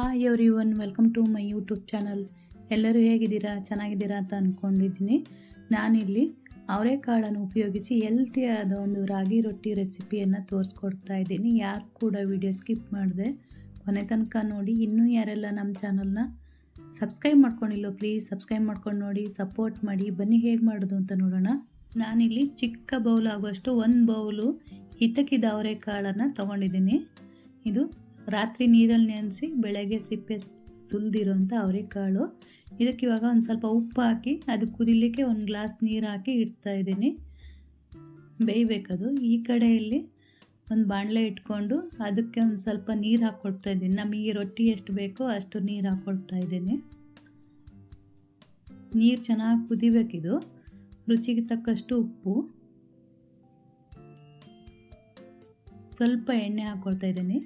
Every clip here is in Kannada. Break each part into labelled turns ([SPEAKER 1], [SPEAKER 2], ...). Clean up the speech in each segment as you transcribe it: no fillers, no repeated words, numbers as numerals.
[SPEAKER 1] Hi everyone, welcome to my YouTube channel. ಎಲ್ಲರೂ ಹೇಗಿದ್ದೀರಾ? ಚೆನ್ನಾಗಿದ್ದೀರಾ ಅಂತ ಅಂದ್ಕೊಂಡಿದ್ದೀನಿ. ನಾನಿಲ್ಲಿ ಅವರೆಕಾಳನ್ನು ಉಪಯೋಗಿಸಿ ಹೆಲ್ತಿಯಾದ ಒಂದು ರಾಗಿ ರೊಟ್ಟಿ ರೆಸಿಪಿಯನ್ನು ತೋರಿಸ್ಕೊಡ್ತಾ ಇದ್ದೀನಿ. ಯಾರು ಕೂಡ ವಿಡಿಯೋ ಸ್ಕಿಪ್ ಮಾಡಿದೆ ಕೊನೆ ತನಕ ನೋಡಿ. ಇನ್ನೂ ಯಾರೆಲ್ಲ ನಮ್ಮ ಚಾನಲ್ನ ಸಬ್ಸ್ಕ್ರೈಬ್ ಮಾಡ್ಕೊಂಡಿಲ್ಲೋ ಪ್ಲೀಸ್ ಸಬ್ಸ್ಕ್ರೈಬ್ ಮಾಡ್ಕೊಂಡು ನೋಡಿ, ಸಪೋರ್ಟ್ ಮಾಡಿ. ಬನ್ನಿ ಹೇಗೆ ಮಾಡೋದು ಅಂತ ನೋಡೋಣ. ನಾನಿಲ್ಲಿ ಚಿಕ್ಕ ಬೌಲ್ ಆಗುವಷ್ಟು ಒಂದು ಬೌಲು ಹಿತಕಿದ ಅವರೆಕಾಳನ್ನು ತೊಗೊಂಡಿದ್ದೀನಿ. ಇದು ರಾತ್ರಿ ನೀರಲ್ಲಿ ನೆನೆಸಿ ಬೆಳಗ್ಗೆ ಸಿಪ್ಪೆ ಸುಲಿದಿರೋಂಥ ಅವರೆಕಾಳು. ಇದಕ್ಕೆ ಇವಾಗ ಒಂದು ಸ್ವಲ್ಪ ಉಪ್ಪು ಹಾಕಿ ಅದು ಕುದಿಲಿಕ್ಕೆ ಒಂದು ಗ್ಲಾಸ್ ನೀರು ಹಾಕಿ ಇಡ್ತಾ ಇದ್ದೀನಿ, ಬೇಯಬೇಕದು. ಈ ಕಡೆಯಲ್ಲಿ ಒಂದು ಬಾಣಲೆ ಇಟ್ಕೊಂಡು ಅದಕ್ಕೆ ಒಂದು ಸ್ವಲ್ಪ ನೀರು ಹಾಕ್ಕೊಳ್ತಾ ಇದ್ದೀನಿ. ನಮಗೆ ರೊಟ್ಟಿ ಎಷ್ಟು ಬೇಕೋ ಅಷ್ಟು ನೀರು ಹಾಕ್ಕೊಳ್ತಾ ಇದ್ದೀನಿ. ನೀರು ಚೆನ್ನಾಗಿ ಕುದಿಬೇಕಿದು. ರುಚಿಗೆ ತಕ್ಕಷ್ಟು ಉಪ್ಪು, ಸ್ವಲ್ಪ ಎಣ್ಣೆ ಹಾಕ್ಕೊಳ್ತಾ ಇದ್ದೀನಿ.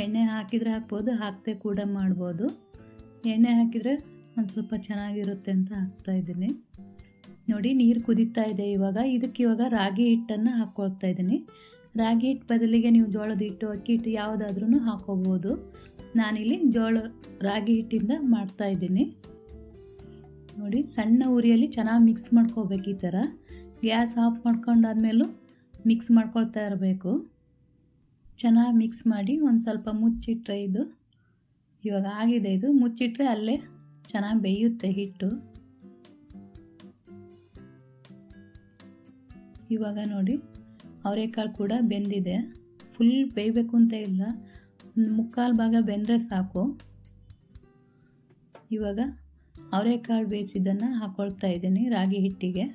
[SPEAKER 1] ಎಣ್ಣೆ ಹಾಕಿದರೆ ಹಾಕ್ಬೋದು, ಹಾಕದೆ ಕೂಡ ಮಾಡ್ಬೋದು. ಎಣ್ಣೆ ಹಾಕಿದರೆ ಒಂದು ಸ್ವಲ್ಪ ಚೆನ್ನಾಗಿರುತ್ತೆ ಅಂತ ಹಾಕ್ತಾಯಿದ್ದೀನಿ. ನೋಡಿ, ನೀರು ಕುದೀತಾ ಇದೆ. ಇವಾಗ ರಾಗಿ ಹಿಟ್ಟನ್ನು ಹಾಕ್ಕೊಳ್ತಾ ಇದ್ದೀನಿ. ರಾಗಿ ಹಿಟ್ಟು ಬದಲಿಗೆ ನೀವು ಜೋಳದ ಹಿಟ್ಟು, ಅಕ್ಕಿ ಹಿಟ್ಟು ಯಾವುದಾದ್ರೂ ಹಾಕ್ಕೋಬೋದು. ನಾನಿಲ್ಲಿ ರಾಗಿ ಹಿಟ್ಟಿಂದ ಮಾಡ್ತಾಯಿದ್ದೀನಿ. ನೋಡಿ, ಸಣ್ಣ ಉರಿಯಲ್ಲಿ ಚೆನ್ನಾಗಿ ಮಿಕ್ಸ್ ಮಾಡ್ಕೋಬೇಕು. ಈ ಥರ ಗ್ಯಾಸ್ ಆಫ್ ಮಾಡ್ಕೊಂಡಾದ್ಮೇಲೂ ಮಿಕ್ಸ್ ಮಾಡ್ಕೊಳ್ತಾ ಇರಬೇಕು. ಚೆನ್ನಾಗಿ ಮಿಕ್ಸ್ ಮಾಡಿ ಒಂದು ಸ್ವಲ್ಪ ಮುಚ್ಚಿಟ್ರೆ ಇವಾಗ ಆಗಿದೆ. ಇದು ಮುಚ್ಚಿಟ್ರೆ ಅಲ್ಲೇ ಚೆನ್ನಾಗಿ ಬೇಯುತ್ತೆ ಹಿಟ್ಟು. ಇವಾಗ ನೋಡಿ, ಅವರೆಕಾಳು ಕೂಡ ಬೆಂದಿದೆ. ಫುಲ್ ಬೇಯಬೇಕು ಅಂತ ಇಲ್ಲ, ಒಂದು ಮುಕ್ಕಾಲು ಭಾಗ ಬೆಂದರೆ ಸಾಕು. ಇವಾಗ ಅವರೆಕಾಳು ಬೇಯಿಸಿದ್ದನ್ನು ಹಾಕ್ಕೊಳ್ತಾ ಇದ್ದೀನಿ ರಾಗಿ ಹಿಟ್ಟಿಗೆ.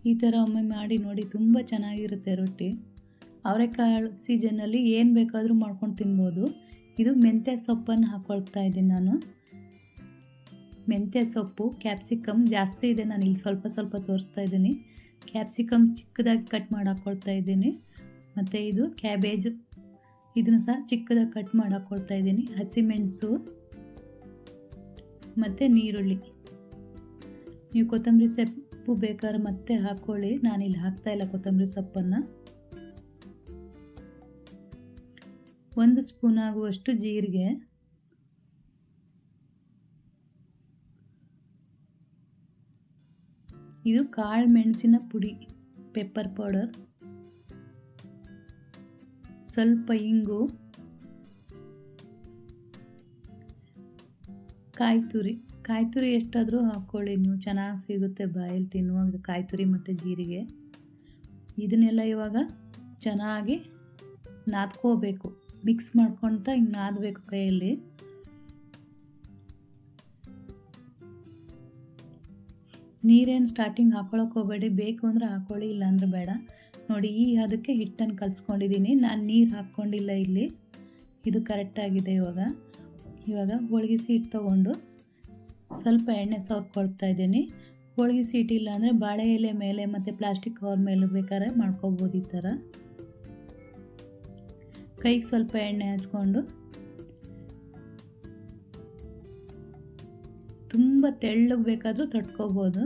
[SPEAKER 1] ಈ ಥರ ಒಮ್ಮೆ ಮಾಡಿ ನೋಡಿ, ತುಂಬ ಚೆನ್ನಾಗಿರುತ್ತೆ ರೊಟ್ಟಿ. ಅವರೆಕಾಳು ಸೀಸನ್ನಲ್ಲಿ ಏನು ಬೇಕಾದರೂ ಮಾಡ್ಕೊಂಡು ತಿನ್ಬೋದು. ಇದು ಮೆಂತ್ಯ ಸೊಪ್ಪನ್ನು ಹಾಕ್ಕೊಳ್ತಾ ಇದ್ದೀನಿ ನಾನು. ಮೆಂತ್ಯ ಸೊಪ್ಪು, ಕ್ಯಾಪ್ಸಿಕಮ್ ಜಾಸ್ತಿ ಇದೆ, ನಾನು ಇಲ್ಲಿ ಸ್ವಲ್ಪ ಸ್ವಲ್ಪ ತೋರಿಸ್ತಾ ಇದ್ದೀನಿ. ಕ್ಯಾಪ್ಸಿಕಮ್ ಚಿಕ್ಕದಾಗಿ ಕಟ್ ಮಾಡಿ ಹಾಕ್ಕೊಳ್ತಾ ಇದ್ದೀನಿ. ಮತ್ತು ಇದು ಕ್ಯಾಬೇಜ್, ಇದನ್ನು ಸಹ ಚಿಕ್ಕದಾಗಿ ಕಟ್ ಮಾಡಿ ಹಾಕ್ಕೊಳ್ತಾ ಇದ್ದೀನಿ. ಹಸಿಮೆಣಸು ಮತ್ತು ನೀರುಳ್ಳಿ. ನೀವು ಕೊತ್ತಂಬರಿ ಸೊಪ್ಪು ಬೇಕಾದ್ರೆ ಮತ್ತೆ ಹಾಕ್ಕೊಳ್ಳಿ, ನಾನಿಲ್ಲಿ ಹಾಕ್ತಾಯಿಲ್ಲ ಕೊತ್ತಂಬರಿ ಸೊಪ್ಪನ್ನು. 1 ಸ್ಪೂನ್ ಆಗುವಷ್ಟು ಜೀರಿಗೆ, ಇದು ಕಾಳು ಮೆಣಸಿನ ಪುಡಿ, ಪೆಪ್ಪರ್ ಪೌಡರ್, ಸ್ವಲ್ಪ ಇಂಗು, ಕಾಯಿ ತುರಿ ಎಷ್ಟಾದರೂ ಹಾಕ್ಕೊಳ್ಳಿ ನೀವು, ಚೆನ್ನಾಗಿ ಸಿಗುತ್ತೆ ಬಾಯಲ್ಲಿ ತಿನ್ನುವಾಗ ಕಾಯಿ ತುರಿ ಮತ್ತು ಜೀರಿಗೆ. ಇದನ್ನೆಲ್ಲ ಇವಾಗ ಚೆನ್ನಾಗಿ ನಾದ್ಕೋಬೇಕು, ಮಿಕ್ಸ್ ಮಾಡ್ಕೊತ ಹಿಂಗೆ ನಾದಬೇಕು ಕೈಯಲ್ಲಿ. ನೀರೇನು ಸ್ಟಾರ್ಟಿಂಗ್ ಹಾಕ್ಕೊಳಕ್ಕೆ ಹೋಗಬೇಡಿ, ಬೇಕು ಅಂದರೆ ಹಾಕ್ಕೊಳ್ಳಿ, ಇಲ್ಲಾಂದ್ರೆ ಬೇಡ. ನೋಡಿ, ಅದಕ್ಕೆ ಹಿಟ್ಟನ್ನು ಕಲಿಸ್ಕೊಂಡಿದ್ದೀನಿ. ನಾನು ನೀರು ಹಾಕ್ಕೊಂಡಿಲ್ಲ ಇಲ್ಲಿ, ಇದು ಕರೆಕ್ಟಾಗಿದೆ. ಇವಾಗ ಹೋಳಿಗೆ ಸೀಟ್ ತೊಗೊಂಡು ಸ್ವಲ್ಪ ಎಣ್ಣೆ ಸವರ್ಕೊಳ್ತಾ ಇದ್ದೀನಿ. ಹೋಳಿಗೆ ಸೀಟ್ ಇಲ್ಲ ಅಂದರೆ ಬಾಳೆ ಎಲೆ ಮೇಲೆ ಮತ್ತು ಪ್ಲಾಸ್ಟಿಕ್ ಕವರ್ ಮೇಲೆ ಬೇಕಾದ್ರೆ ಮಾಡ್ಕೋಬೋದು. ಈ ಥರ ಕೈಗೆ ಸ್ವಲ್ಪ ಎಣ್ಣೆ ಹಚ್ಕೊಂಡು, ತುಂಬ ತೆಳ್ಳಗೆ ಬೇಕಾದರೂ ತಟ್ಕೋಬೋದು.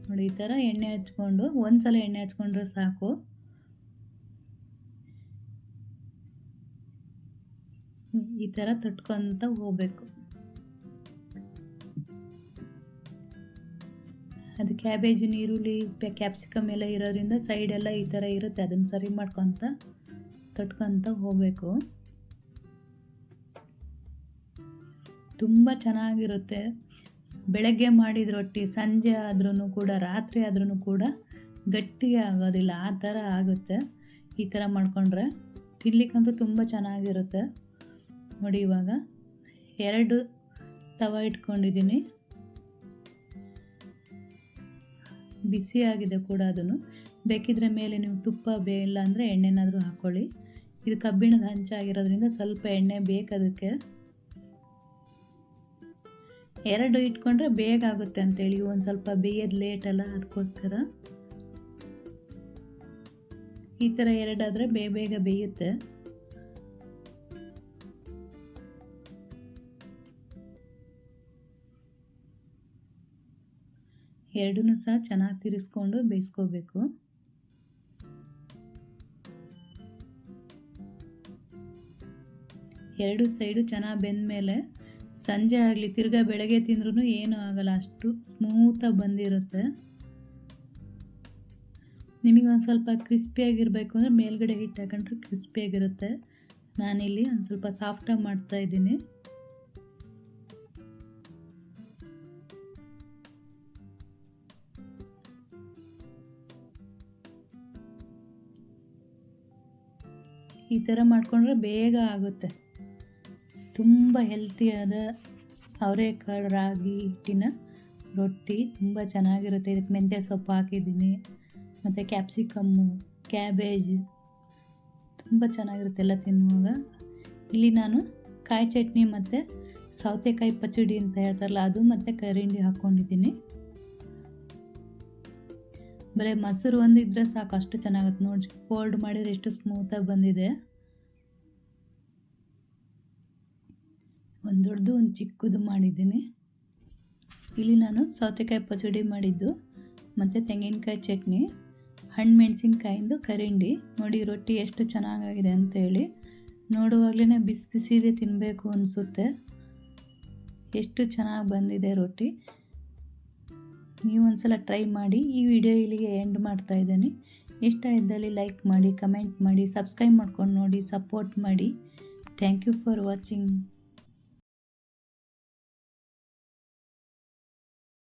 [SPEAKER 1] ನೋಡಿ, ಈ ಥರ ಎಣ್ಣೆ ಹಚ್ಕೊಂಡು ಒಂದ್ಸಲ ಎಣ್ಣೆ ಹಚ್ಕೊಂಡ್ರೆ ಸಾಕು. ಈ ಥರ ತಟ್ಕೊತ ಹೋಗಬೇಕು. ಅದು ಕ್ಯಾಬೇಜು, ನೀರುಳ್ಳಿ, ಕ್ಯಾಪ್ಸಿಕಮ್ ಎಲ್ಲ ಇರೋದ್ರಿಂದ ಸೈಡೆಲ್ಲ ಈ ಥರ ಇರುತ್ತೆ, ಅದನ್ನು ಸರಿ ಮಾಡ್ಕೊತ ತಟ್ಕೊತ ಹೋಗಬೇಕು. ತುಂಬ ಚೆನ್ನಾಗಿರುತ್ತೆ. ಬೆಳಗ್ಗೆ ಮಾಡಿದ ರೊಟ್ಟಿ ಸಂಜೆ ಆದ್ರೂ ಕೂಡ, ರಾತ್ರಿ ಆದ್ರೂ ಕೂಡ ಗಟ್ಟಿಗೆ ಆಗೋದಿಲ್ಲ, ಆ ಥರ ಆಗುತ್ತೆ. ಈ ಥರ ಮಾಡಿಕೊಂಡ್ರೆ ತಿನ್ಲಿಕ್ಕಂತೂ ತುಂಬ ಚೆನ್ನಾಗಿರುತ್ತೆ. ನೋಡಿ, ಇವಾಗ 2 ತವ ಇಟ್ಕೊಂಡಿದ್ದೀನಿ, ಬಿಸಿ ಆಗಿದೆ ಕೂಡ. ಅದನ್ನು ಬೇಕಿದ್ರೆ ಮೇಲೆ ನೀವು ತುಪ್ಪ ಇಲ್ಲ ಅಂದರೆ ಎಣ್ಣೆನಾದರೂ ಹಾಕ್ಕೊಳ್ಳಿ. ಇದು ಕಬ್ಬಿಣದ ಹಂಚಾಗಿರೋದ್ರಿಂದ ಸ್ವಲ್ಪ ಎಣ್ಣೆ ಬೇಕದಕ್ಕೆ. 2 ಇಟ್ಕೊಂಡ್ರೆ ಬೇಗ ಆಗುತ್ತೆ ಅಂತೇಳಿ, ಒಂದು ಸ್ವಲ್ಪ ಬೇಯೋದು ಲೇಟ್ ಅಲ್ಲ, ಅದಕ್ಕೋಸ್ಕರ ಈ ಥರ 2 ಆದರೆ ಬೇಗ ಬೇಯುತ್ತೆ. ಎರಡನ್ನೂ ಸಹ ಚೆನ್ನಾಗಿ ತಿರ್ಸ್ಕೊಂಡು ಬೇಯಿಸ್ಕೋಬೇಕು. ಎರಡು ಸೈಡು ಚೆನ್ನಾಗಿ ಬೆಂದಮೇಲೆ ಸಂಜೆ ಆಗಲಿ ತಿರ್ಗಾ ಬೆಳಗ್ಗೆ ತಿಂದ್ರೂ ಏನೂ ಆಗಲ್ಲ, ಅಷ್ಟು ಸ್ಮೂತಾಗಿ ಬಂದಿರುತ್ತೆ. ನಿಮಗೆ ಒಂದು ಸ್ವಲ್ಪ ಕ್ರಿಸ್ಪಿಯಾಗಿರಬೇಕು ಅಂದರೆ ಮೇಲ್ಗಡೆ ಹಿಟ್ಟು ಹಾಕೊಂಡ್ರೆ ಕ್ರಿಸ್ಪಿಯಾಗಿರುತ್ತೆ. ನಾನಿಲ್ಲಿ ಒಂದು ಸ್ವಲ್ಪ ಸಾಫ್ಟಾಗಿ ಮಾಡ್ತಾಯಿದ್ದೀನಿ. ಈ ಥರ ಮಾಡಿಕೊಂಡ್ರೆ ಬೇಗ ಆಗುತ್ತೆ. ತುಂಬ ಹೆಲ್ತಿಯಾದ ಅವರೆಕಾಳು ರಾಗಿ ಹಿಟ್ಟಿನ ರೊಟ್ಟಿ ತುಂಬ ಚೆನ್ನಾಗಿರುತ್ತೆ. ಇದಕ್ಕೆ ಮೆಂತ್ಯ ಸೊಪ್ಪು ಹಾಕಿದ್ದೀನಿ, ಮತ್ತು ಕ್ಯಾಪ್ಸಿಕಮ್ಮು, ಕ್ಯಾಬೇಜ್ ತುಂಬ ಚೆನ್ನಾಗಿರುತ್ತೆ ಎಲ್ಲ ತಿನ್ನುವಾಗ. ಇಲ್ಲಿ ನಾನು ಕಾಯಿ ಚಟ್ನಿ ಮತ್ತು ಸೌತೆಕಾಯಿ ಪಚಡಿ ಅಂತ ಹೇಳ್ತಾರಲ್ಲ ಅದು ಮತ್ತು ಕರಿಂಡಿ ಹಾಕ್ಕೊಂಡಿದ್ದೀನಿ. ಬರೀ ಮೊಸರು ಒಂದಿದ್ರೆ ಸಾಕು, ಅಷ್ಟು ಚೆನ್ನಾಗುತ್ತೆ ನೋಡಿರಿ. ಫೋಲ್ಡ್ ಮಾಡಿದರೆ ಎಷ್ಟು ಸ್ಮೂತಾಗಿ ಬಂದಿದೆ. ಒಂದು ದೊಡ್ಡದು ಒಂದು ಚಿಕ್ಕದು ಮಾಡಿದ್ದೀನಿ. ಇಲ್ಲಿ ನಾನು ಸೌತೆಕಾಯಿ ಪಚಡಿ ಮಾಡಿದ್ದು ಮತ್ತು ತೆಂಗಿನಕಾಯಿ ಚಟ್ನಿ, ಹಣ್ಣು ಮೆಣಸಿನ್ಕಾಯಿಂದು ಕರಿಂಡಿ. ನೋಡಿ ರೊಟ್ಟಿ ಎಷ್ಟು ಚೆನ್ನಾಗಾಗಿದೆ ಅಂತೇಳಿ, ನೋಡುವಾಗಲೇ ಬಿಸಿ ಬಿಸಿದೆ ತಿನ್ನಬೇಕು ಅನಿಸುತ್ತೆ. ಎಷ್ಟು ಚೆನ್ನಾಗಿ ಬಂದಿದೆ ರೊಟ್ಟಿ. ನೀವು ಒಂದ್ಸಲ ಟ್ರೈ ಮಾಡಿ. ಈ ವಿಡಿಯೋ ಇಲ್ಲಿಗೆ ಎಂಡ್ ಮಾಡ್ತಾ ಇದ್ದೀನಿ. ಇಷ್ಟ ಇದ್ದಲ್ಲಿ ಲೈಕ್ ಮಾಡಿ, ಕಮೆಂಟ್ ಮಾಡಿ, ಸಬ್ಸ್ಕ್ರೈಬ್ ಮಾಡ್ಕೊಂಡು ನೋಡಿ, ಸಪೋರ್ಟ್ ಮಾಡಿ. Thank you for watching.